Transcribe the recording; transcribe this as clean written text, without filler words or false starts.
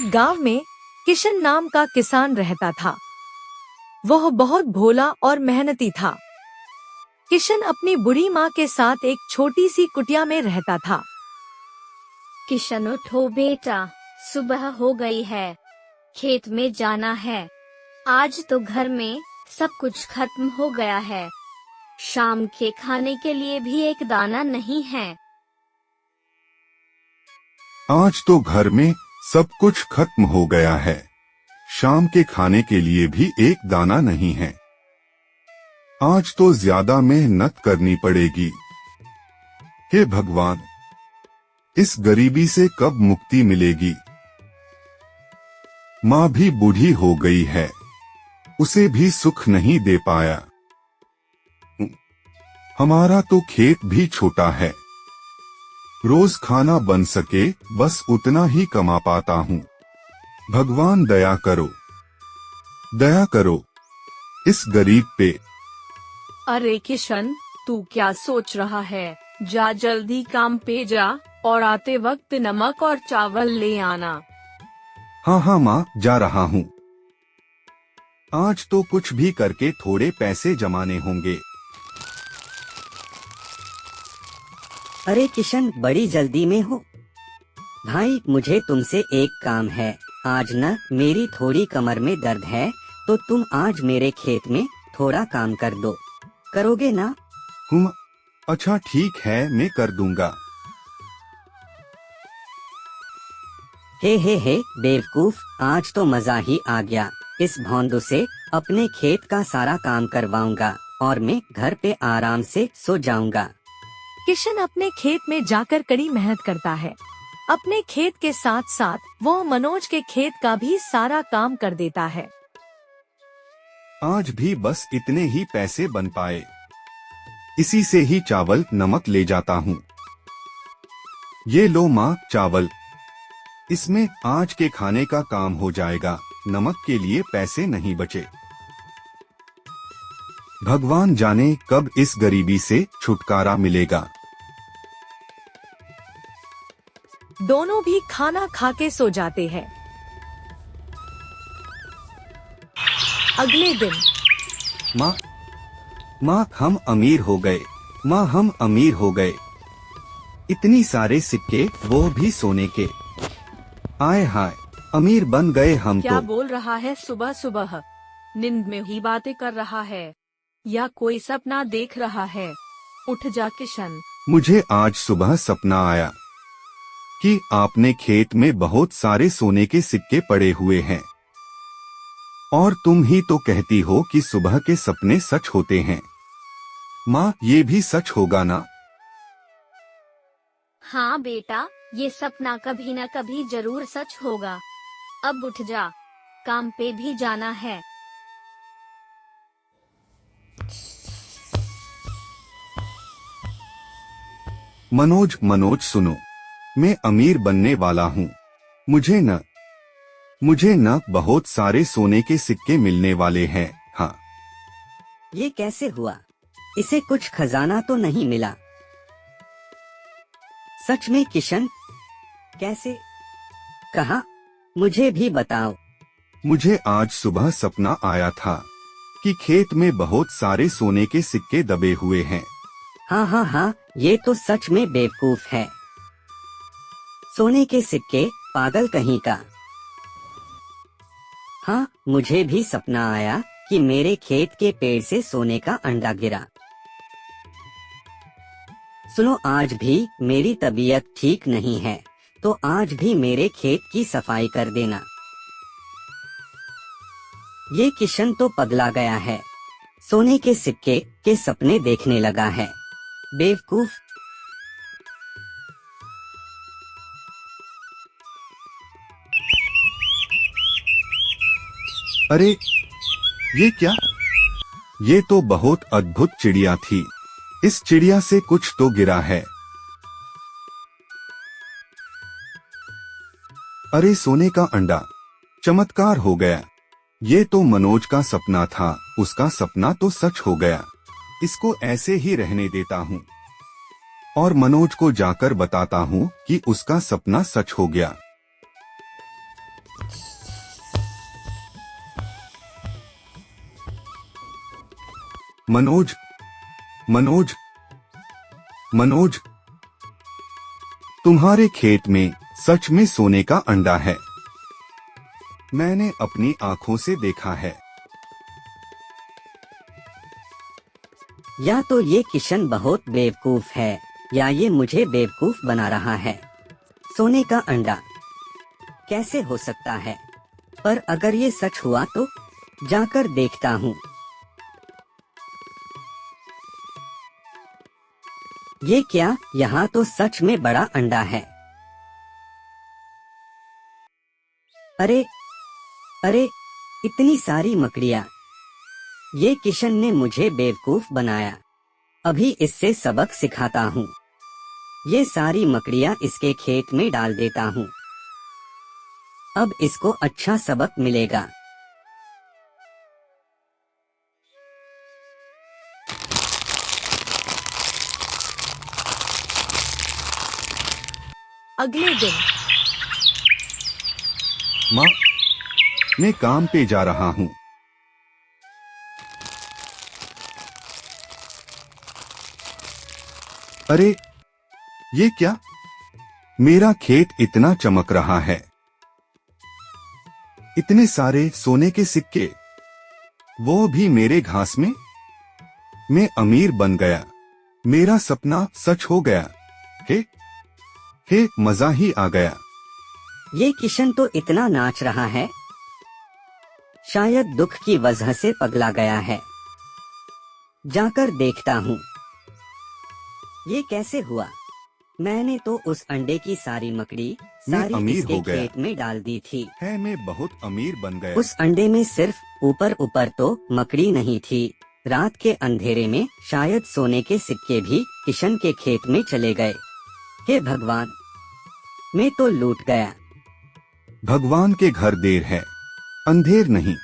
गांव में किशन नाम का किसान रहता था। वह बहुत भोला और मेहनती था। किशन अपनी बूढ़ी माँ के साथ एक छोटी सी कुटिया में रहता था। किशन उठो बेटा, सुबह हो गई है, खेत में जाना है। आज तो घर में सब कुछ खत्म हो गया है, शाम के खाने के लिए भी एक दाना नहीं है। आज तो घर में सब कुछ खत्म हो गया है, शाम के खाने के लिए भी एक दाना नहीं है। आज तो ज्यादा मेहनत करनी पड़ेगी। हे भगवान, इस गरीबी से कब मुक्ति मिलेगी। माँ भी बूढ़ी हो गई है, उसे भी सुख नहीं दे पाया। हमारा तो खेत भी छोटा है, रोज खाना बन सके बस उतना ही कमा पाता हूँ। भगवान दया करो, दया करो इस गरीब पे। अरे किशन, तू क्या सोच रहा है? जा जल्दी काम पे जा और आते वक्त नमक और चावल ले आना। हाँ हाँ माँ, जा रहा हूँ। आज तो कुछ भी करके थोड़े पैसे जमाने होंगे। अरे किशन, बड़ी जल्दी में हो? भाई, मुझे तुमसे एक काम है। आज न मेरी थोड़ी कमर में दर्द है, तो तुम आज मेरे खेत में थोड़ा काम कर दो, करोगे ना? अच्छा ठीक है, मैं कर दूंगा। हे बेवकूफ, आज तो मजा ही आ गया। इस भौंदू से अपने खेत का सारा काम करवाऊंगा और मैं घर पे आराम से सो जाऊंगा। किशन अपने खेत में जाकर कड़ी मेहनत करता है। अपने खेत के साथ साथ वो मनोज के खेत का भी सारा काम कर देता है। आज भी बस इतने ही पैसे बन पाए, इसी से ही चावल नमक ले जाता हूँ। ये लो माँ चावल, इसमें आज के खाने का काम हो जाएगा, नमक के लिए पैसे नहीं बचे। भगवान जाने कब इस गरीबी से छुटकारा मिलेगा। दोनों भी खाना खा के सो जाते हैं। अगले दिन माँ हम अमीर हो गए। माँ हम अमीर हो गए। इतनी सारे सिक्के, वो भी सोने के। आए हाय, अमीर बन गए हम। क्या तो बोल रहा है सुबह सुबह? नींद में ही बातें कर रहा है या कोई सपना देख रहा है? उठ जा किशन। मुझे आज सुबह सपना आया कि आपने खेत में बहुत सारे सोने के सिक्के पड़े हुए हैं, और तुम ही तो कहती हो कि सुबह के सपने सच होते हैं। माँ, ये भी सच होगा ना? हाँ बेटा, ये सपना कभी न कभी जरूर सच होगा। अब उठ जा, काम पे भी जाना है। मनोज सुनो, मैं अमीर बनने वाला हूँ। मुझे न बहुत सारे सोने के सिक्के मिलने वाले हैं। हाँ। ये कैसे हुआ? इसे कुछ खजाना तो नहीं मिला? सच में किशन? कैसे? कहाँ? मुझे भी बताओ। मुझे आज सुबह सपना आया था कि खेत में बहुत सारे सोने के सिक्के दबे हुए हैं। हाँ, ये तो सच में बेवकूफ है। सोने के सिक्के, पागल कहीं का। हाँ, मुझे भी सपना आया कि मेरे खेत के पेड़ से सोने का अंडा गिरा। सुनो, आज भी मेरी तबीयत ठीक नहीं है, तो आज भी मेरे खेत की सफाई कर देना। ये किशन तो पगला गया है, सोने के सिक्के के सपने देखने लगा है। बेवकूफ। अरे ये क्या? ये तो बहुत अद्भुत चिड़िया थी। इस चिड़िया से कुछ तो गिरा है। अरे सोने का अंडा, चमत्कार हो गया। ये तो मनोज का सपना था, उसका सपना तो सच हो गया। इसको ऐसे ही रहने देता हूँ और मनोज को जाकर बताता हूँ कि उसका सपना सच हो गया। मनोज, मनोज, मनोज, तुम्हारे खेत में सच में सोने का अंडा है। मैंने अपनी आंखों से देखा है। या तो ये किशन बहुत बेवकूफ है या ये मुझे बेवकूफ बना रहा है। सोने का अंडा कैसे हो सकता है? पर अगर ये सच हुआ तो जाकर देखता हूँ। ये क्या? यहाँ तो सच में बड़ा अंडा है। अरे अरे, इतनी सारी मकड़ियाँ। ये किशन ने मुझे बेवकूफ बनाया। अभी इससे सबक सिखाता हूँ। ये सारी मकड़ियाँ इसके खेत में डाल देता हूँ। अब इसको अच्छा सबक मिलेगा। अगले दिन माँ, मैं काम पे जा रहा हूँ। अरे, ये क्या? मेरा खेत इतना चमक रहा है। इतने सारे सोने के सिक्के, वो भी मेरे घास में। मैं अमीर बन गया। मेरा सपना सच हो गया। हे, मजा ही आ गया। ये किशन तो इतना नाच रहा है, शायद दुख की वजह से पगला गया है। जाकर देखता हूँ। ये कैसे हुआ? मैंने तो उस अंडे की सारी मकड़ी मैं सारी अमीर इसके हो गया। खेत में डाल दी थी। मैं बहुत अमीर बन गया। उस अंडे में सिर्फ ऊपर ऊपर तो मकड़ी नहीं थी। रात के अंधेरे में शायद सोने के सिक्के भी किशन के खेत में चले गए। हे भगवान, मैं तो लूट गया। भगवान के घर देर है, अंधेर नहीं।